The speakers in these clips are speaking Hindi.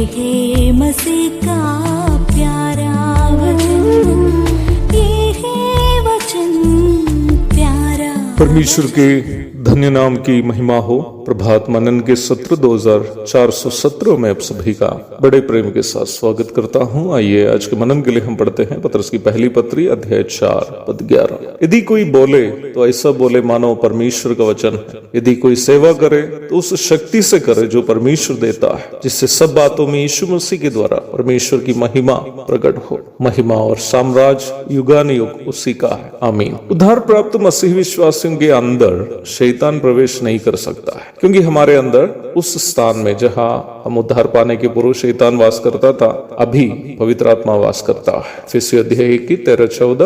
है मसीह का प्यारा वचन, ये है वचन प्यारा। परमेश्वर के धन्य नाम की महिमा हो। प्रभात मनन के सत्र 2417 में आप सभी का बड़े प्रेम के साथ स्वागत करता हूं। आइए आज के मनन के लिए हम पढ़ते हैं पतरस की पहली पत्री अध्याय 4 पद 11। यदि कोई बोले तो ऐसा बोले मानो परमेश्वर का वचन है। यदि कोई सेवा करे तो उस शक्ति से करे जो परमेश्वर देता है, जिससे सब बातों में यीशु मसीह के द्वारा परमेश्वर की महिमा प्रकट हो। महिमा और साम्राज्य युगानुयुग उसी का है, आमीन। उद्धार प्राप्त मसीह विश्वासियों के अंदर शैतान प्रवेश नहीं कर सकता है, क्योंकि हमारे अंदर उस स्थान में जहां हम उद्धार पाने के पूर्व शैतान वास करता था, अभी पवित्र आत्मा वास करता है। इफिसियों अध्याय 1 की 13-14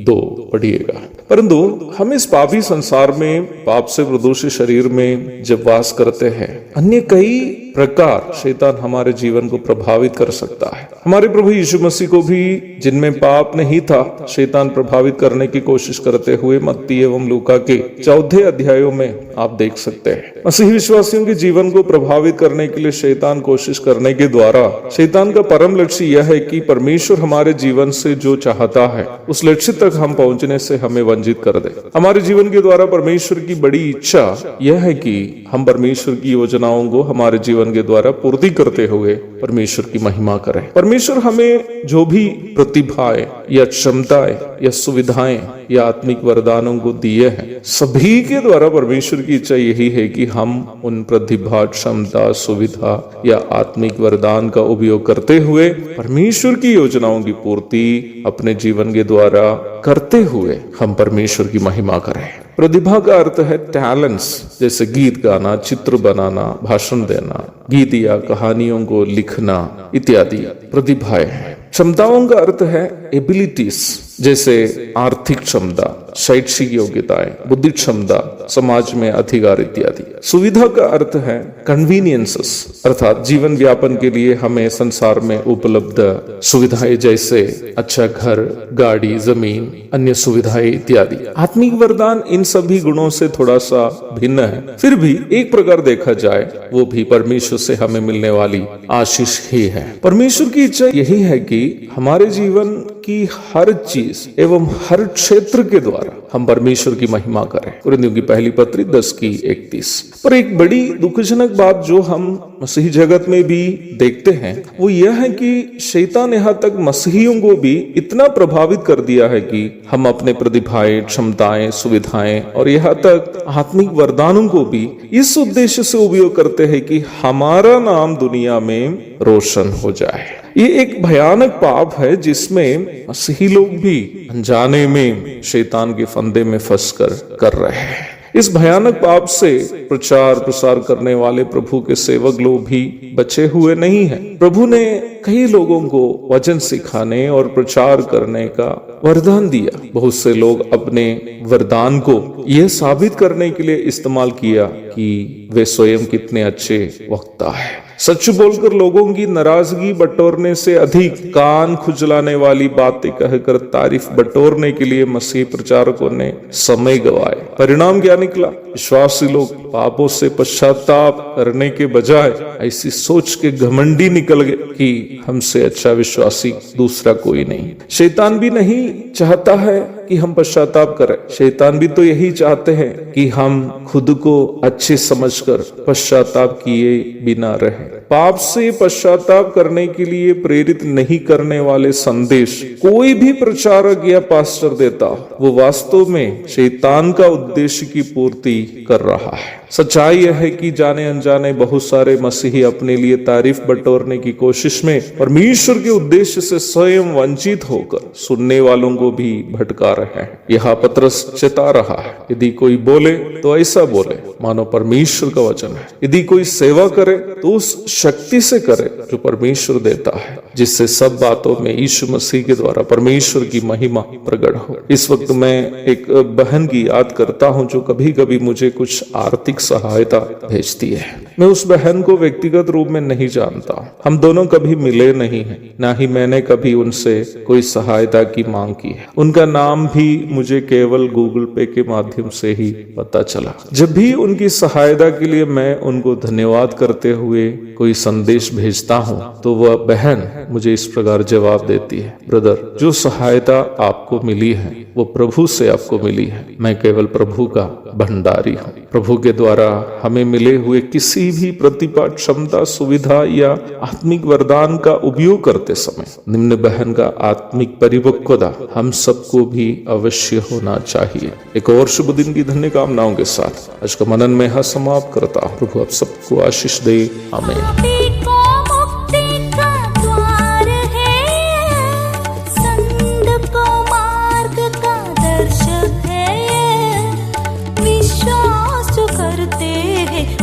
2 पढ़िएगा। परंतु हम इस पापी संसार में पाप से प्रदूषित शरीर में जब वास करते हैं, अन्य कई प्रकार शैतान हमारे जीवन को प्रभावित कर सकता है। हमारे प्रभु यीशु मसीह को भी, जिनमें पाप नहीं था, शैतान प्रभावित करने की कोशिश करते हुए मत्ती एवं लूका के 14 अध्यायों में आप देख सकते हैं। मसीह विश्वासियों के जीवन को प्रभावित करने के लिए शैतान कोशिश करने के द्वारा, शैतान का परम लक्ष्य यह है कि परमेश्वर हमारे जीवन से जो चाहता है उस लक्ष्य तक हम पहुंचने से हमें वंचित कर दे। हमारे जीवन के द्वारा परमेश्वर की बड़ी इच्छा यह है कि हम परमेश्वर की योजनाओं को हमारे जीवन के द्वारा पूर्ति करते हुए परमेश्वर की महिमा करें। परमेश्वर हमें जो भी प्रतिभाएं या क्षमताएं या सुविधाएं या आत्मिक वरदानों को दिए हैं, सभी के द्वारा परमेश्वर की इच्छा यही है कि हम उन प्रतिभा, क्षमता, सुविधा या आत्मिक वरदान का उपयोग करते हुए परमेश्वर की योजनाओं की पूर्ति अपने जीवन के द्वारा करते हुए हम परमेश्वर की महिमा करें। प्रतिभा का अर्थ है टैलेंट्स, जैसे गीत गाना, चित्र बनाना, भाषण देना, गीत या कहानियों को लिखना इत्यादि प्रतिभाएं हैं। क्षमताओं का अर्थ है एबिलिटीज, जैसे आर्थिक क्षमता, शैक्षिक योग्यताएं, बुद्धि क्षमता, समाज में अधिकार इत्यादि। सुविधा का अर्थ है कन्वीनियंसेस, अर्थात जीवन व्यापन के लिए हमें संसार में उपलब्ध सुविधाएं, जैसे अच्छा घर, गाड़ी, जमीन, अन्य सुविधाएं इत्यादि। आत्मिक वरदान इन सभी गुणों से थोड़ा सा भिन्न है, फिर भी एक प्रकार देखा जाए वो भी परमेश्वर से हमें मिलने वाली आशीष ही है। परमेश्वर की इच्छा यही है कि हमारे जीवन की हर चीज एवं हर क्षेत्र के द्वारा हम परमेश्वर की महिमा करें। कुरिन्थियों की पहली पत्री 10 की 31। पर एक बड़ी दुखजनक बात जो हम मसीही जगत में भी देखते हैं, वो यह है कि शैतान यहाँ तक मसीहियों को भी इतना प्रभावित कर दिया है कि हम अपने प्रतिभाएं, क्षमताएं, सुविधाएं और यहाँ तक आत्मिक वरदानों को भी इस उद्देश्य से उपयोग करते हैं कि हमारा नाम दुनिया में रोशन हो जाए। ये एक भयानक पाप है जिसमें मसीही लोग भी अनजाने में शैतान के फंदे में फंसकर कर रहे हैं। इस भयानक पाप से प्रचार प्रसार करने वाले प्रभु के सेवक लोग भी बचे हुए नहीं हैं। प्रभु ने कई लोगों को वचन सिखाने और प्रचार करने का वरदान दिया। बहुत से लोग अपने वरदान को यह साबित करने के लिए इस्तेमाल किया कि वे स्वयं कितने अच्छे वक्ता हैं। सच बोलकर लोगों की नाराजगी बटोरने से अधिक कान खुजलाने वाली बातें कहकर तारीफ बटोरने के लिए मसीह प्रचारकों ने समय गवाए। परिणाम क्या निकला? विश्वासी लोग पापों से पश्चाताप करने के बजाय ऐसी सोच के घमंडी निकल गए कि हमसे अच्छा विश्वासी दूसरा कोई नहीं। शैतान भी नहीं चाहता है कि हम पश्चाताप करें। शैतान भी तो यही चाहते हैं कि हम खुद को अच्छे समझकर पश्चाताप किए बिना रहें। पाप से पश्चाताप करने के लिए प्रेरित नहीं करने वाले संदेश कोई भी प्रचारक या पास्टर देता, वो वास्तव में शैतान का उद्देश्य की पूर्ति कर रहा है। सच्चाई यह है कि जाने अनजाने बहुत सारे मसीही अपने लिए तारीफ बटोरने की कोशिश में परमेश्वर के उद्देश्य से स्वयं वंचित होकर सुनने वालों को भी भटका रहे हैं। यह पतरस चेता रहा है, यदि कोई बोले तो ऐसा बोले मानो परमेश्वर का वचन है। यदि कोई सेवा करे तो उस शक्ति से करे जो परमेश्वर देता है। जिससे सब बातों में यीशु मसीह के द्वारा परमेश्वर की महिमा प्रकट हो। इस वक्त मैं एक बहन की याद करता हूं जो कभी कभी मुझे कुछ आर्थिक सहायता भेजती है। मैं उस बहन को व्यक्तिगत रूप में नहीं जानता, हम दोनों कभी मिले नहीं हैं, ना ही मैंने कभी उनसे कोई सहायता की मांग की है। उनका नाम भी मुझे केवल गूगल पे के माध्यम से ही पता चला। जब भी उनकी सहायता के लिए मैं उनको धन्यवाद करते हुए कोई संदेश भेजता हूं तो वह बहन मुझे इस प्रकार जवाब देती है, ब्रदर, जो सहायता आपको मिली है वो प्रभु से आपको मिली है। मैं केवल प्रभु का भंडारी हूँ। प्रभु के द्वारा हमें मिले हुए किसी भी प्रतिभा, क्षमता, सुविधा या आत्मिक वरदान का उपयोग करते समय निम्न बहन का आत्मिक परिपक्वता हम सबको भी अवश्य होना चाहिए। एक और शुभ दिन की धन्य कामनाओं के साथ आज का मनन में यहाँ समाप्त करता हूँ। प्रभु आप सबको आशीष दे। आमीन।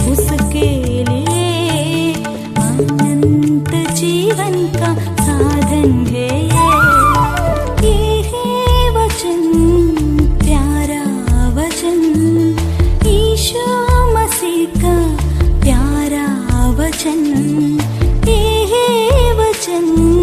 उसके लिए अनंत जीवन का साधन है ये है वचन, प्यारा वचन, यीशु मसीह का प्यारा वचन, ये है वचन।